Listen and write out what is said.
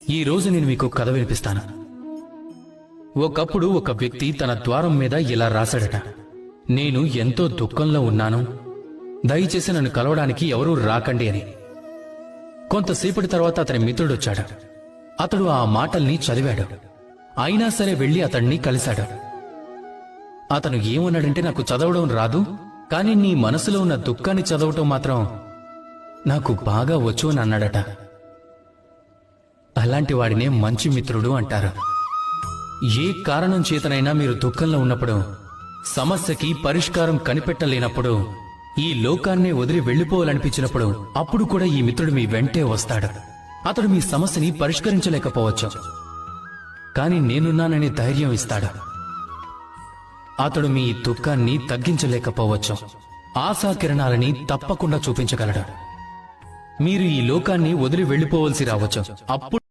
ఈ రోజు నేను మీకు కథ వినిపిస్తాను. ఒకప్పుడు ఒక వ్యక్తి తన ద్వారం మీద ఇలా రాశాడట: నేను ఎంతో దుఃఖంలో ఉన్నాను, దయచేసి నన్ను కలవడానికి ఎవరూ రాకండి అని. కొంతసేపటి తర్వాత అతని మిత్రుడొచ్చాడు. అతడు ఆ మాటల్ని చదివాడు. అయినా సరే వెళ్లి అతన్ని కలిశాడు. అతను ఏమన్నాడంటే, నాకు చదవడం రాదు, కానీ నీ మనసులో ఉన్న దుఃఖాన్ని చదవటం మాత్రం నాకు బాగా వచ్చు అని అన్నాడట. అలాంటి వాడినే మంచి మిత్రుడు అంటారు. ఏ కారణం చేతనైనా మీరు దుఃఖంలో ఉన్నప్పుడు, సమస్యకి పరిష్కారం కనిపెట్టలేనప్పుడు, ఈ లోకాన్నే వదిలి వెళ్లిపోవాలనిపించినప్పుడు, అప్పుడు కూడా ఈ మిత్రుడు మీ వెంటే వస్తాడు. అతడు మీ సమస్యని పరిష్కరించలేకపోవచ్చు, కానీ నేనున్నానని ధైర్యం ఇస్తాడు. అతడు మీ దుఃఖాన్ని తగ్గించలేకపోవచ్చు, ఆశాకిరణాలని తప్పకుండా చూపించగలడు. మీరు ఈ లోకాన్ని వదిలి వెళ్లిపోవలసి రావచ్చు. అప్పుడు